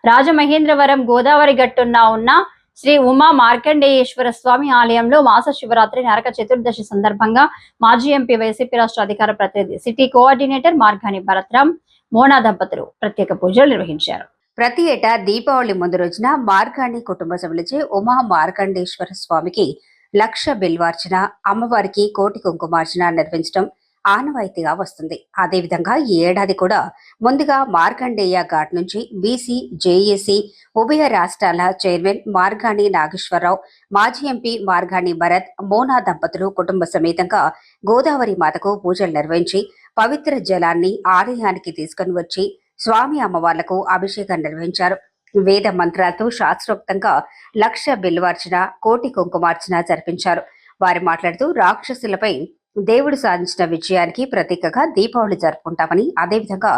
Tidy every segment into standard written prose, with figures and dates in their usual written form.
రాజమహేంద్రవరం గోదావరి గట్టున ఉన్న శ్రీ ఉమా మార్కండేయేశ్వర స్వామి ఆలయంలో మాస శివరాత్రి నరక చతుర్దశి సందర్భంగా మాజీ ఎంపీ వైసీపీ రాష్ట్ర అధికార ప్రతినిధి సిటీ కోఆర్డినేటర్ మార్గాని భరత్రామ్ మోనా దంపతులు ప్రత్యేక పూజలు నిర్వహించారు. ప్రతి ఏటా దీపావళి ముందు రోజున మార్గాని కుటుంబ సభ్యులచే ఉమా మార్కండేశ్వర స్వామికి లక్ష బిల్వార్చన, అమ్మవారికి కోటి కుంకుమార్చన నిర్వహించడం ఆనవాయితీగా వస్తుంది. అదేవిధంగా ఈ ఏడాది కూడా ముందుగా మార్కండేయ ఘాట్ నుంచి బీసీ, జేఏసీ ఉభయ రాష్ట్రాల చైర్మన్ మార్గాని నాగేశ్వరరావు, మాజీ ఎంపీ మార్గాని భరత్, మోనా దంపతులు కుటుంబ సమేతంగా గోదావరి మాతకు పూజలు నిర్వహించి పవిత్ర జలాన్ని ఆలయానికి తీసుకుని వచ్చి స్వామి అమ్మవార్లకు అభిషేకం నిర్వహించారు. వేద మంత్రాలతో శాస్త్రోక్తంగా లక్ష బిల్వార్చన, కోటి కుంకుమార్చన జరిపించారు. వారు మాట్లాడుతూ రాక్షసులపై దేవుడు సాధించిన విజయానికి ప్రతీకగా దీపావళి జరుపుకుంటామని, అదేవిధంగా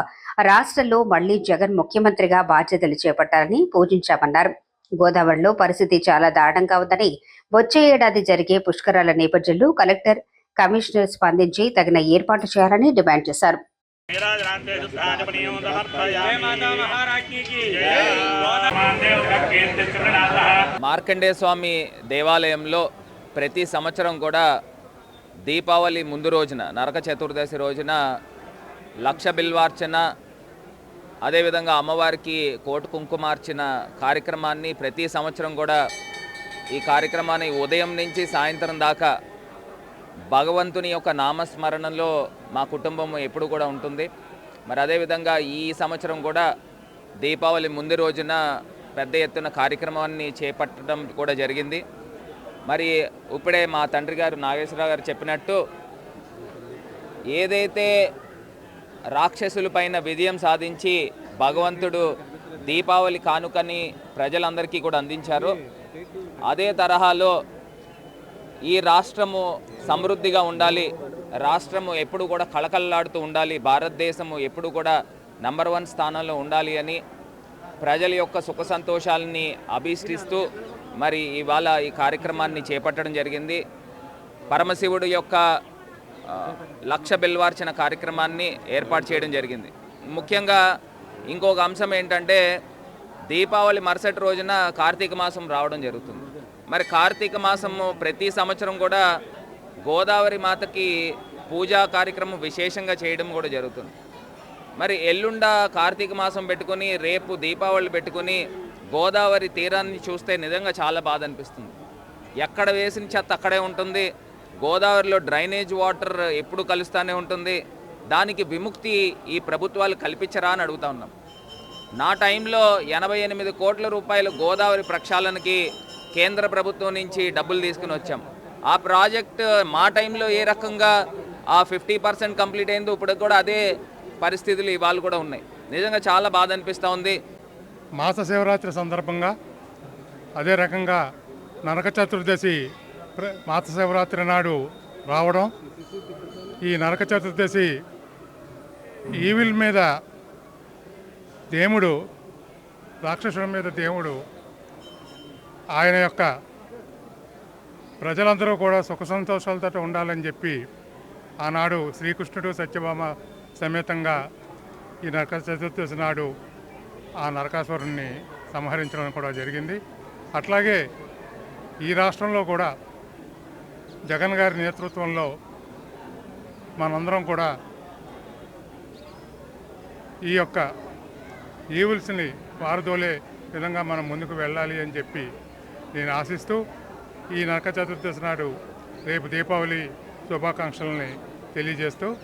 రాష్ట్రంలో మళ్లీ జగన్ ముఖ్యమంత్రిగా బాధ్యతలు చేపట్టాలని పూజించామన్నారు. గోదావరిలో పరిస్థితి చాలా దారుణంగా ఉందని, వచ్చే ఏడాది జరిగే పుష్కరాల నేపథ్యంలో కలెక్టర్, కమిషనర్ స్పందించి తగిన ఏర్పాటు చేయాలని డిమాండ్ చేశారు. మార్కండేయ స్వామి దేవాలయంలో ప్రతి సంవత్సరం కూడా దీపావళి ముందు రోజున నరక చతుర్దశి రోజున లక్ష బిల్వార్చన, అదేవిధంగా అమ్మవారికి కోటి కుంకుమార్చన కార్యక్రమాన్ని ప్రతి సంవత్సరం కూడా ఈ కార్యక్రమాన్ని ఉదయం నుంచి సాయంత్రం దాకా భగవంతుని యొక్క నామస్మరణలో మా కుటుంబం ఎప్పుడు కూడా ఉంటుంది. మరి అదేవిధంగా ఈ సంవత్సరం కూడా దీపావళి ముందు రోజున పెద్ద ఎత్తున కార్యక్రమాన్ని చేపట్టడం కూడా జరిగింది. మరి ఇప్పుడే మా తండ్రి గారు నాగేశ్వరరావు గారు చెప్పినట్టు ఏదైతే రాక్షసులపైన విజయం సాధించి భగవంతుడు దీపావళి కానుకని ప్రజలందరికీ కూడా అందించారో, అదే తరహాలో ఈ రాష్ట్రము సమృద్ధిగా ఉండాలి, రాష్ట్రము ఎప్పుడు కూడా కళకళలాడుతూ ఉండాలి, భారతదేశము ఎప్పుడు కూడా నంబర్ 1 స్థానంలో ఉండాలి అని ప్రజల యొక్క సుఖ సంతోషాలని అభిష్టిస్తూ మరి ఇవాళ ఈ కార్యక్రమాన్ని చేపట్టడం జరిగింది. పరమశివుడు యొక్క లక్ష బిల్వార్చన కార్యక్రమాన్ని ఏర్పాటు చేయడం జరిగింది. ముఖ్యంగా ఇంకొక అంశం ఏంటంటే, దీపావళి మరుసటి రోజున కార్తీక మాసం రావడం జరుగుతుంది. మరి కార్తీక మాసము ప్రతి సంవత్సరం కూడా గోదావరి మాతకి పూజా కార్యక్రమం విశేషంగా చేయడం కూడా జరుగుతుంది. మరి ఎల్లుండ కార్తీక మాసం పెట్టుకుని రేపు దీపావళి పెట్టుకుని గోదావరి తీరాన్ని చూస్తే నిజంగా చాలా బాధ అనిపిస్తుంది. ఎక్కడ వేసిన చెత్త అక్కడే ఉంటుంది. గోదావరిలో డ్రైనేజ్ వాటర్ ఎప్పుడు కలుస్తూనే ఉంటుంది. దానికి విముక్తి ఈ ప్రభుత్వాలు కల్పించరా అని అడుగుతా ఉన్నాం. నా టైంలో 88 కోట్ల రూపాయలు గోదావరి ప్రక్షాళనకి కేంద్ర ప్రభుత్వం నుంచి డబ్బులు తీసుకుని వచ్చాం. ఆ ప్రాజెక్ట్ మా టైంలో ఏ రకంగా ఆ 50% కంప్లీట్ అయిందో ఇప్పుడు కూడా అదే పరిస్థితులు ఇవాళ కూడా ఉన్నాయి. నిజంగా చాలా బాధ అనిపిస్తూ ఉంది. మాస శివరాత్రి సందర్భంగా అదే రకంగా నరక చతుర్దశి మాస శివరాత్రి నాడు రావడం, ఈ నరక చతుర్దశి ఈవిల్ మీద దేవుడు, రాక్షసుల మీద దేవుడు, ఆయన యొక్క ప్రజలందరూ కూడా సుఖ సంతోషాలతో ఉండాలని చెప్పి ఆనాడు శ్రీకృష్ణుడు సత్యభామ సమేతంగా ఈ నరక చతుర్దశి నాడు ఆ నరకాసురుణ్ణి సంహరించడం కూడా జరిగింది. అట్లాగే ఈ రాష్ట్రంలో కూడా జగన్ గారి నేతృత్వంలో మనందరం కూడా ఈ యొక్క ఈవిల్స్ని పారదోలే విధంగా మనం ముందుకు వెళ్ళాలి అని చెప్పి నేను ఆశిస్తూ ఈ నరక చతుర్దశి నాడు రేపు దీపావళి శుభాకాంక్షలని తెలియజేస్తూ